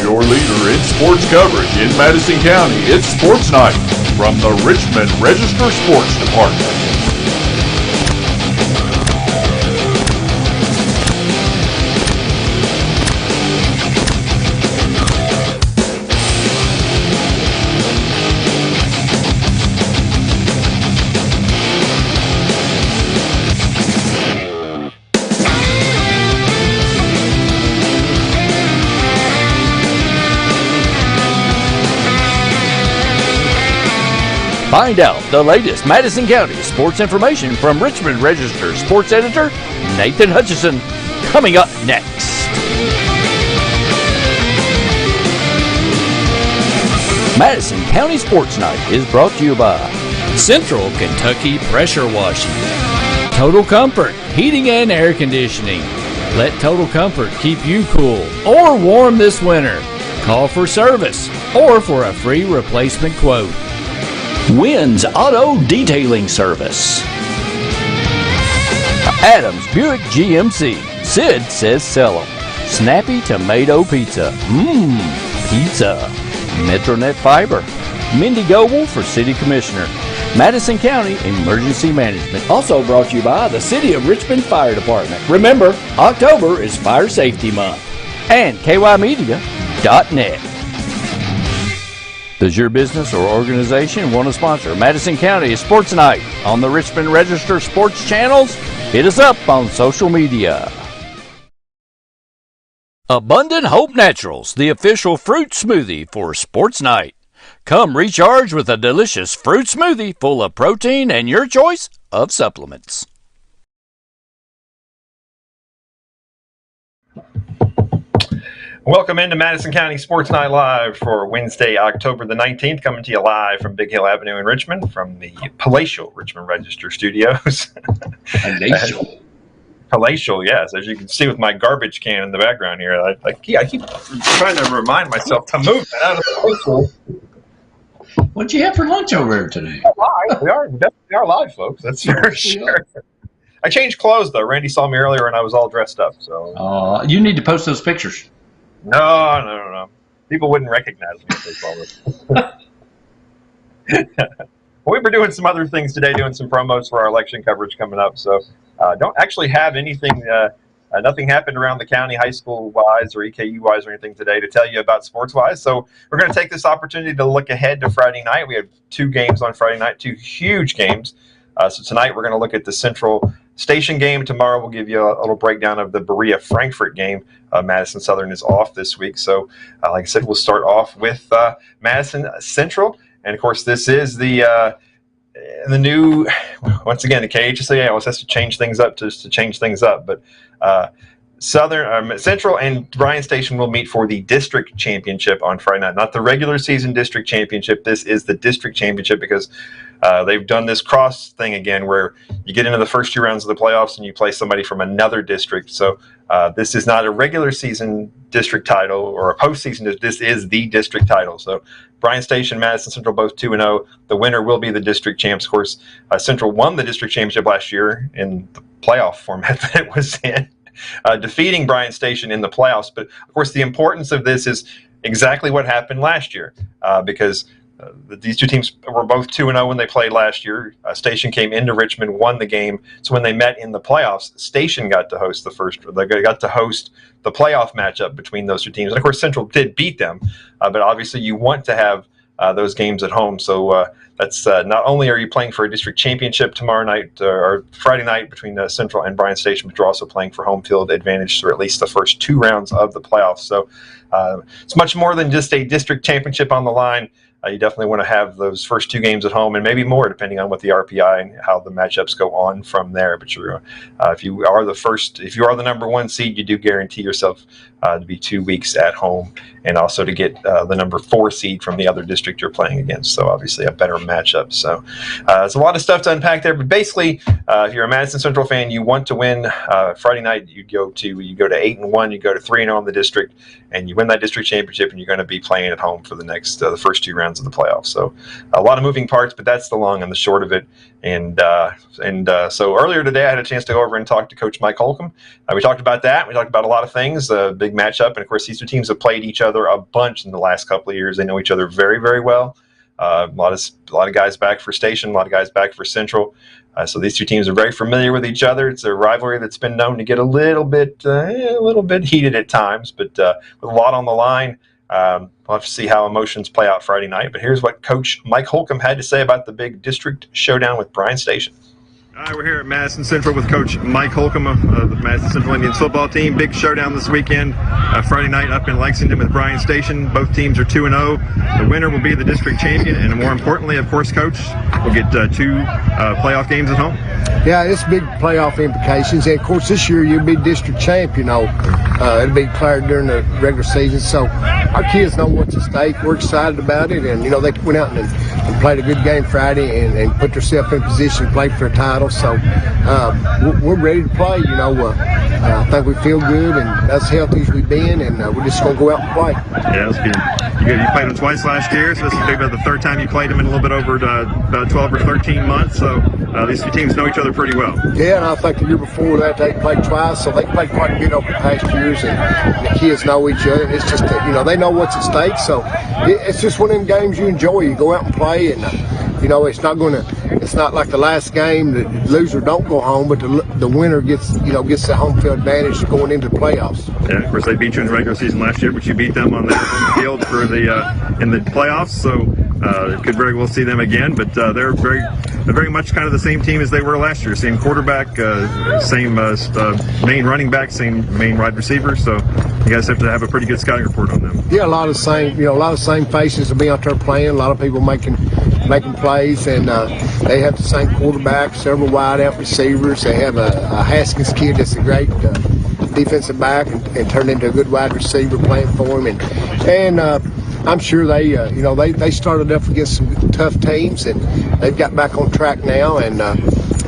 your leader in sports coverage in Madison County. It's Sports Night from the Richmond Register Sports Department. Find out the latest Madison County sports information from Richmond Register sports editor Nathan Hutchison, coming up next. Madison County Sports Night is brought to you by Central Kentucky Pressure Washing, Total Comfort Heating and Air Conditioning. Let Total Comfort keep you cool or warm this winter. Call for service or for a free replacement quote. Wynn's Auto Detailing Service. Adams Buick GMC. Sid says sell 'em. Snappy Tomato Pizza. Pizza. Metronet Fiber. Mindy Goble for City Commissioner. Madison County Emergency Management. Also brought to you by the City of Richmond Fire Department. Remember, October is Fire Safety Month. And KYmedia.net. Does your business or organization want to sponsor Madison County Sports Night on the Richmond Register Sports channels? Hit us up on social media. Abundant Hope Naturals, the official fruit smoothie for Sports Night. Come recharge with a delicious fruit smoothie full of protein and your choice of supplements. Welcome into Madison County Sports Night Live for Wednesday, October the 19th, coming to you live from Big Hill Avenue in Richmond from the palatial Richmond Register Studios. Palatial. Palatial, yes. As you can see with my garbage can in the background here, I keep trying to remind myself to move that out of the palatial. What'd you have for lunch over there today? Live. We definitely are live, folks. That's for sure. I changed clothes, though. Randy saw me earlier, and I was all dressed up. So. You need to post those pictures. No. People wouldn't recognize me if they saw this. We were doing some other things today, doing some promos for our election coverage coming up. So don't actually have anything, nothing happened around the county high school-wise or EKU-wise or anything today to tell you about sports-wise. So we're going to take this opportunity to look ahead to Friday night. We have 2 games on Friday night, 2 huge games. So tonight we're going to look at the Central Station game. Tomorrow we'll give you a little breakdown of the Berea-Frankfort game. Madison Southern is off this week. So like I said, we'll start off with Madison Central. And, of course, this is the new, once again, the KHSA always has to change things up just to change things up. But Central and Bryan Station will meet for the district championship on Friday night. Not the regular season district championship. This is the district championship because they've done this cross thing again where you get into the first 2 rounds of the playoffs and you play somebody from another district. So this is not a regular season district title or a postseason. This is the district title. So Bryan Station, Madison Central, both 2-0. The winner will be the district champs. Of course, Central won the district championship last year in the playoff format that it was in, defeating Bryan Station in the playoffs. But, of course, the importance of this is exactly what happened last year because these 2 teams were both 2-0 when they played last year. Station came into Richmond, won the game. So when they met in the playoffs, Station got to host the playoff matchup between those 2 teams. And of course, Central did beat them, but obviously you want to have those games at home. So that's not only are you playing for a district championship tomorrow night or Friday night between Central and Bryan Station, but you're also playing for home field advantage through at least the first 2 rounds of the playoffs. So it's much more than just a district championship on the line. You definitely want to have those first 2 games at home and maybe more depending on what the RPI and how the matchups go on from there. But if you are the number 1 seed, you do guarantee yourself to be 2 weeks at home and also to get the number 4 seed from the other district you're playing against. So obviously a better matchup. So it's a lot of stuff to unpack there. But basically, if you're a Madison Central fan, you want to win Friday night. You go to 8-1, you go to 3-0 in the district, and you win that district championship, and you're going to be playing at home for the first 2 rounds rounds of the playoffs. So a lot of moving parts, but that's the long and the short of it. And so earlier today, I had a chance to go over and talk to Coach Mike Holcomb. We talked about that. We talked about a lot of things, big matchup. And, of course, these two teams have played each other a bunch in the last couple of years. They know each other very, very well. A lot of guys back for Station, a lot of guys back for Central. So these two teams are very familiar with each other. It's a rivalry that's been known to get a little bit heated at times, but with a lot on the line. We'll have to see how emotions play out Friday night. But here's what Coach Mike Holcomb had to say about the big district showdown with Bryan Station. All right, we're here at Madison Central with Coach Mike Holcomb of the Madison Central Indians football team. Big showdown this weekend, Friday night up in Lexington with Bryan Station. Both teams are 2-0. The winner will be the district champion, and more importantly, of course, Coach, we'll get 2 playoff games at home. Yeah, it's big playoff implications. And, of course, this year you'll be district champ, It'll be declared during the regular season. So our kids know what's at stake. We're excited about it. And, they went out and played a good game Friday and put themselves in position to play for a title. So we're ready to play. I think we feel good and as healthy as we've been, and we're just going to go out and play. Yeah, that's good. You played them twice last year, so this is about the third time you played them in a little bit over about 12 or 13 months. So these two teams know each other pretty well. Yeah, and I think the year before that they played twice, so they played quite a bit over the past years, and the kids know each other. It's just that, they know what's at stake. So it's just one of them games you enjoy. You go out and play, and it's not like the last game. The loser don't go home, but the winner gets the home field advantage going into the playoffs. Yeah, of course they beat you in the regular season last year, but you beat them on the field for in the playoffs. So could very well see them again. But they're very much kind of the same team as they were last year. Same quarterback, same main running back, same main wide receiver. So you guys have to have a pretty good scouting report on them. Yeah, a lot of same faces will be out there playing. A lot of people making plays, and they have the same quarterback, several wide out receivers. They have a Haskins kid that's a great defensive back and turned into a good wide receiver playing for him. And I'm sure they started up against some tough teams, and they've got back on track now. And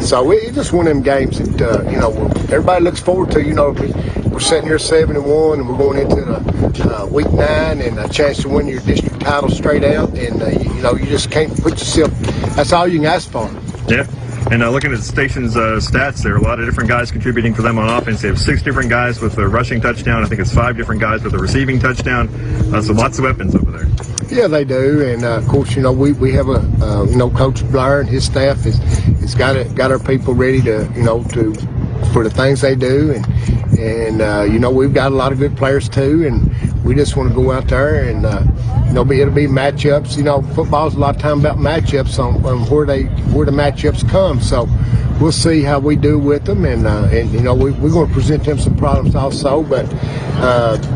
so it's just one of them games that everybody looks forward to. We're sitting here 7-1, and we're going into week 9 and a chance to win your district title straight out. And you just can't put yourself. That's all you can ask for. Yeah. And looking at the station's stats, there are a lot of different guys contributing for them on offense. They have 6 different guys with a rushing touchdown. I think it's 5 different guys with a receiving touchdown. So lots of weapons over there. Yeah, they do. And of course, we have Coach Blair and his staff has got our people ready to for the things they do, and we've got a lot of good players too, and we just want to go out there and it'll be matchups. Football's a lot of time about matchups on where the matchups come. So we'll see how we do with them, and we're going to present them some problems also. But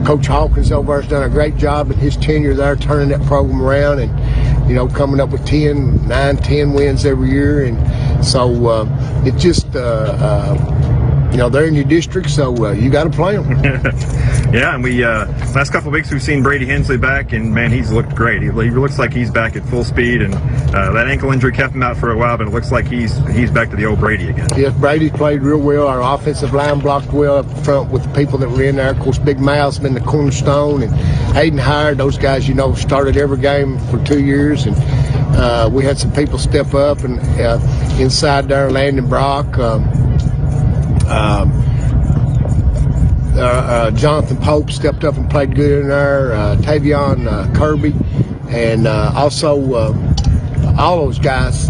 Coach Hawkins over there has done a great job in his tenure there, turning that program around, and coming up with 9, 10 wins every year. And so it just they're in your district, so you got to play them. Yeah, and we last couple of weeks we've seen Brady Hensley back, and man, he's looked great. He looks like he's back at full speed, and that ankle injury kept him out for a while, but it looks like he's back to the old Brady again. Yes, Brady's played real well. Our offensive line blocked well up front with the people that were in there. Of course, Big Miles been the cornerstone, and Hayden Hire, those guys started every game for 2 years, and we had some people step up, and inside there, Landon Brock. Jonathan Pope stepped up and played good in there. Tavion Kirby, and also all those guys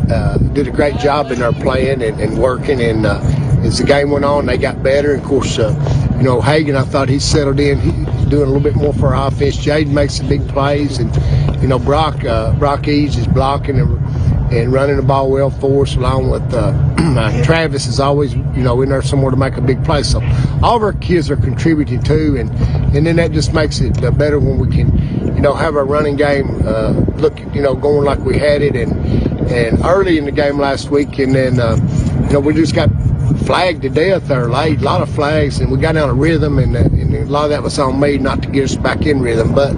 did a great job in there playing and working. And as the game went on, they got better. And of course, Hagan, I thought he settled in. He's doing a little bit more for our offense. Jaden makes some big plays, and Brock Eads is blocking and running the ball well for us, along with Travis is always, in there somewhere to make a big play. So all of our kids are contributing too, and then that just makes it better when we can, have our running game going like we had it, and early in the game last week, and then we just got flagged to death there late, a lot of flags, and we got out of rhythm, and a lot of that was on me not to get us back in rhythm, but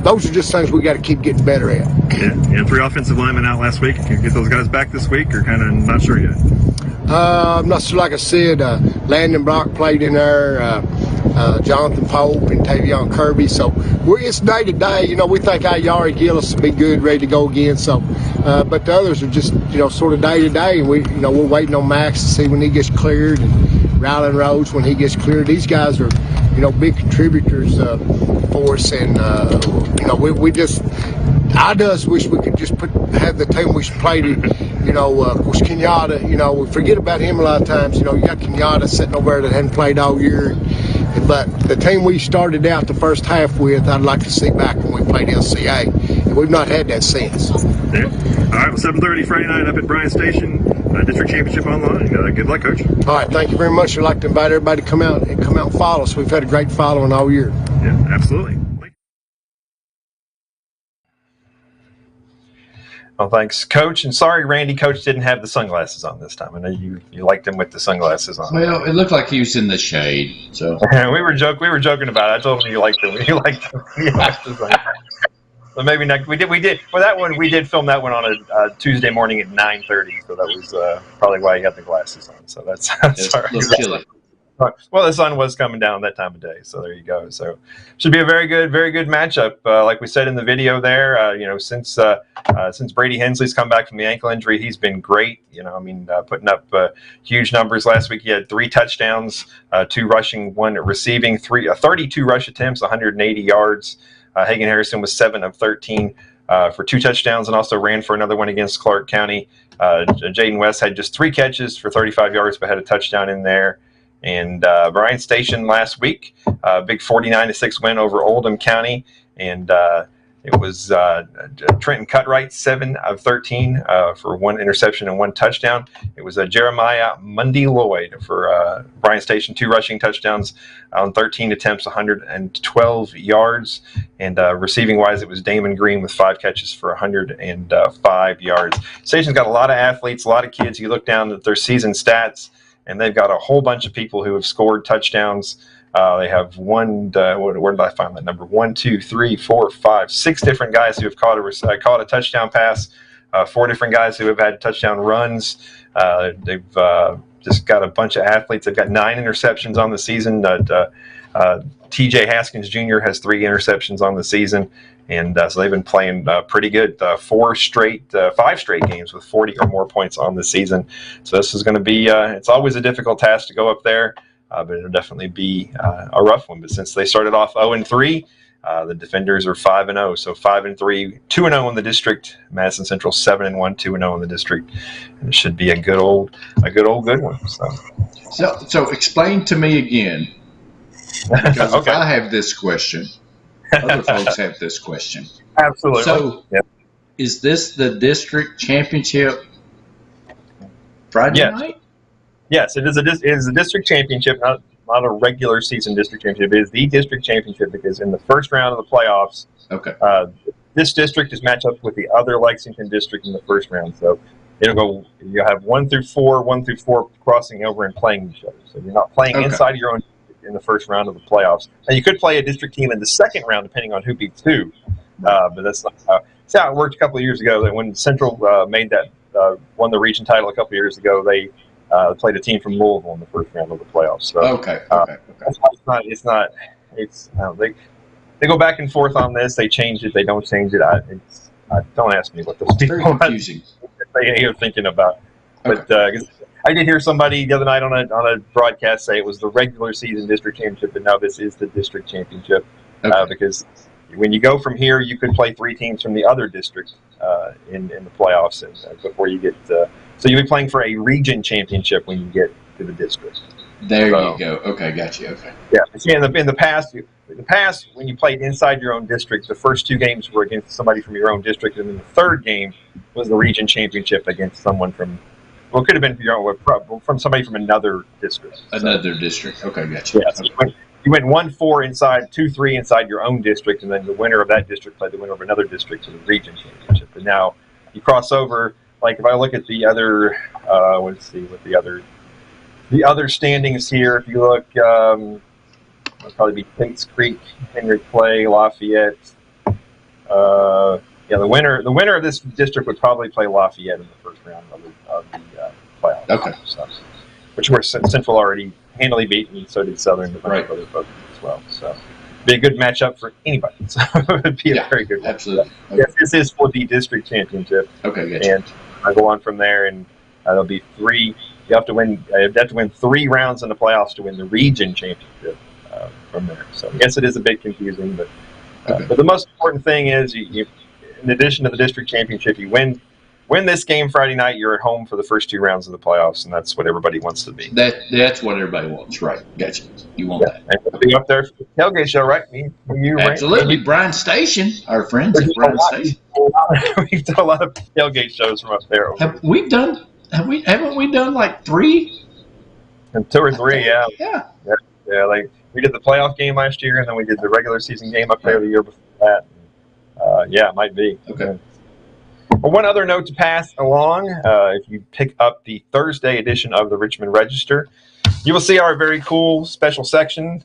those are just things we got to keep getting better at. Yeah, 3 offensive linemen out last week. Can you get those guys back this week, or kind of not sure yet? I'm not sure. Like I said, Landon Brock played in there. Jonathan Pope and Tavion Kirby. So it's day to day. You know, we think our Yari Gillis will be good, ready to go again. So, but the others are just, you know, sort of day to day. And we're waiting on Max to see when he gets cleared, and Rylan Rhodes when he gets cleared. These guys are, you know, big contributors for us, and you know, we just. I just wish we could just have the team we played. You know, of course, Kenyatta, you know, we forget about him a lot of times. You know, you got Kenyatta sitting over there that hadn't played all year. But the team we started out the first half with, I'd like to see back when we played LCA. And we've not had that since. Yeah. All right, well, 7:30 Friday night up at Bryan Station, District Championship online. Good luck, Coach. All right, thank you very much. I'd like to invite everybody to come out and follow us. We've had a great following all year. Yeah, absolutely. Well, thanks, Coach. And sorry, Randy, Coach didn't have the sunglasses on this time. I know you liked him with the sunglasses on. Well, it looked like he was in the shade. So we were joking about it. I told him you liked them. You liked them. So maybe next we did for that one. We did film that one on a Tuesday morning at 9:30. So that was probably why he got the glasses on. So that's sorry. A little chilly. Well, the sun was coming down that time of day, so there you go. So, should be a very good matchup. Like we said in the video there, you know, since Brady Hensley's come back from the ankle injury, he's been great. You know, I mean, putting up huge numbers last week. He had 3 touchdowns, 2 rushing, 1 receiving, 32 rush attempts, 180 yards. Hagan Harrison was 7 of 13 for 2 touchdowns, and also ran for another one against Clark County. Jaden West had just 3 catches for 35 yards, but had a touchdown in there. And Bryan Station last week, big 49-6 win over Oldham County, and it was Trenton Cutright 7 of 13 for 1 interception and 1 touchdown. It was Jeremiah Mundy Lloyd for Bryan Station, 2 rushing touchdowns on 13 attempts, 112 yards, and receiving wise, it was Damon Green with 5 catches for 105 yards. Station's got a lot of athletes, a lot of kids. You look down at their season stats, and they've got a whole bunch of people who have scored touchdowns. They have where did I find that number? 1, 2, 3, 4, 5, 6 different guys who have caught a touchdown pass. 4 different guys who have had touchdown runs. They've just got a bunch of athletes. They've got 9 interceptions on the season. TJ Haskins Jr. has 3 interceptions on the season. And so they've been playing pretty good. 5 straight games with 40 or more points on the season. So this is going to be, it's always a difficult task to go up there, but it'll definitely be a rough one. But since they started off 0-3, the defenders are 5-0. So 5-3, 2-0 in the district. Madison Central 7-1, 2-0 in the district. And it should be a good good one. So explain to me again, because Okay. if I have this question, other folks have this question. Absolutely. So, Is this the district championship Friday night? Yes, it is a district championship, not a regular season district championship. It is the district championship because in the first round of the playoffs, Okay. This district is matched up with the other Lexington district in the first round. So it'll go. You have 1 through 4 crossing over and playing each other. So you're not playing inside of your own in the first round of the playoffs. And you could play a district team in the second round, depending on who beats who. But that's not how it worked a couple of years ago. That when Central won the region title a couple of years ago, they played a team from Louisville in the first round of the playoffs. So, Okay. They go back and forth on this. They change it. They don't change it. Don't ask me what those people Very confusing. are thinking about. Okay. But I did hear somebody the other night on a broadcast say it was the regular season district championship, but now this is the district championship because when you go from here, you could play 3 teams from the other district in the playoffs, and before you get so you'll be playing for a region championship when you get to the district. There you go. Okay, got you. Okay. Yeah. See, in the past, when you played inside your own district, the first 2 games were against somebody from your own district, and then the third game was the region championship against someone from. Well, it could have been from somebody from another district. Another district. Okay, gotcha. Yeah, so you went 1-4 inside, 2-3 inside your own district, and then the winner of that district played the winner of another district to the region championship. And now you cross over. Like if I look at the other, let's see what the other standings here. If you look, it'll probably be Tate's Creek, Henry Clay, Lafayette. The winner of this district would probably play Lafayette in the first round of the playoffs. Okay. So, which were Central already handily beaten, so did Southern. Right. Other folks. as well. So be a good matchup for anybody. So it would be a very good one. Absolutely. Okay. Yes, this is for the district championship. Okay, gotcha. And I go on from there, and there'll be 3. You have to win 3 rounds in the playoffs to win the region championship from there. So yes, it is a bit confusing, but the most important thing is you in addition to the district championship, you win this game Friday night. You're at home for the first 2 rounds of the playoffs, and that's what everybody wants to be. That's what everybody wants, right? Gotcha. You want that? And we'll be up there for the tailgate show, right? You, Absolutely. Bryan Station, our friends at Bryan Station. We've done a lot of tailgate shows from up there. Haven't we done like 3? And 2 or 3, yeah. Yeah. Like we did the playoff game last year, and then we did the regular season game up there the year before that. It might be. Okay. Well, one other note to pass along, if you pick up the Thursday edition of the Richmond Register, you will see our very cool special section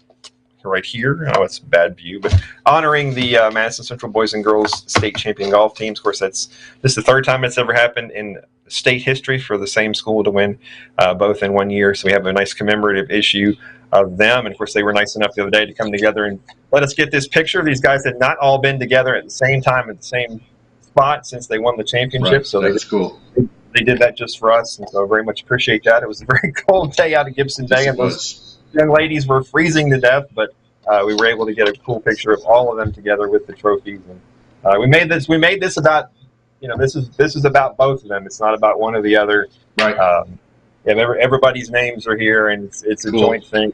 right here. Oh, it's a bad view, but honoring the Madison Central boys and girls state champion golf teams. Of course, this is the 3rd time it's ever happened in state history for the same school to win both in one year. So we have a nice commemorative issue of them. And of course, they were nice enough the other day to come together and let us get this picture. These guys had not all been together at the same time at the same spot since they won the championship. Right. So that's cool. They did that just for us, and so I very much appreciate that. It was a very cold day out of Gibson Bay, and those young ladies were freezing to death, but we were able to get a cool picture of all of them together with the trophies. And we made this about, this is about both of them. It's not about one or the other. Right. Everybody's names are here, and it's a cool. joint thing.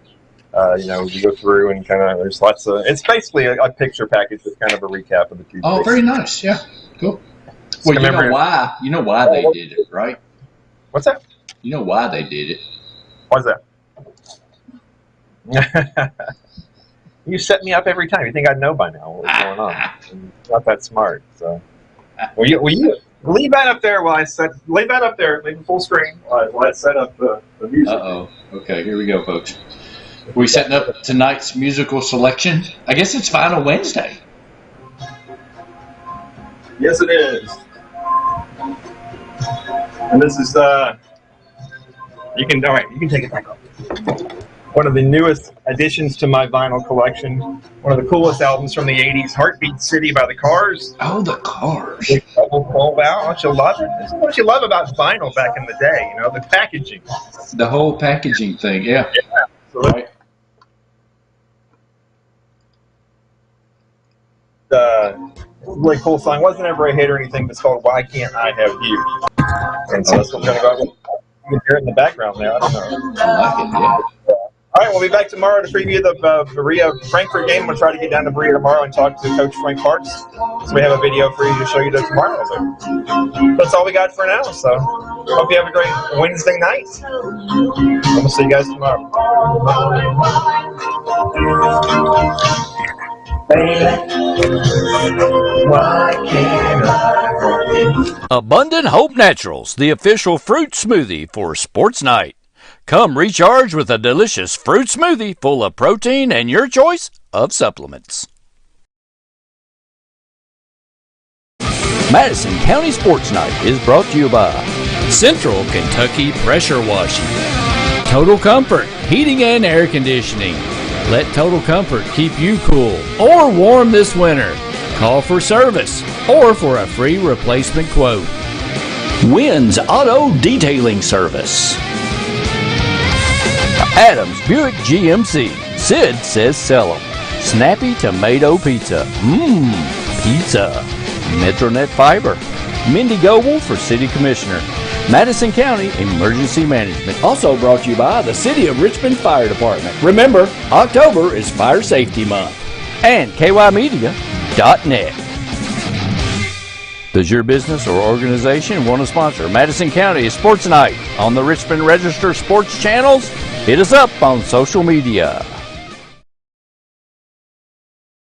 We go through and kind of there's lots of. It's basically a picture package with kind of a recap of the 2 days. Oh, very nice. Yeah. Cool. Well, you know why they did it, right? What's that? You know why they did it. Why's that? You set me up every time. You think I'd know by now what was going on? I'm not that smart. So, will you leave that up there while I leave that up there, leave it full screen while I set up the music. Uh-oh. Okay, here we go, folks. We setting up tonight's musical selection. I guess it's Final Wednesday. Yes, it is. And this is you can take it back up. One of the newest additions to my vinyl collection. One of the coolest albums from the 80s, Heartbeat City by the Cars. Oh, the Cars. Oh, wow, don't you love it? This is what you love about vinyl back in the day, the packaging. The whole packaging thing, yeah. So right. Really cool song. Wasn't ever a hit or anything, but it's called Why Can't I Have You? And so that's what we're going to go with. You can hear it in the background there. I don't know. I like it, yeah. All right, we'll be back tomorrow to preview the Berea Frankfurt game. We'll try to get down to Berea tomorrow and talk to Coach Frank Parks. So we have a video for you to show you tomorrow. So that's all we got for now. So hope you have a great Wednesday night. And we'll see you guys tomorrow. Abundant Hope Naturals, the official fruit smoothie for Sports Night. Come recharge with a delicious fruit smoothie full of protein and your choice of supplements. Madison County Sports Night is brought to you by Central Kentucky Pressure Washing, Total Comfort Heating and Air Conditioning. Let Total Comfort keep you cool or warm this winter. Call for service or for a free replacement quote. Wynn's Auto Detailing Service. Adams Buick GMC. Sid says sell 'em. Snappy Tomato Pizza. Pizza. Metronet Fiber. Mindy Goble for City Commissioner. Madison County Emergency Management. Also brought to you by the City of Richmond Fire Department. Remember, October is Fire Safety Month. And KYmedia.net. Does your business or organization want to sponsor Madison County Sports Night on the Richmond Register Sports channels? Hit us up on social media.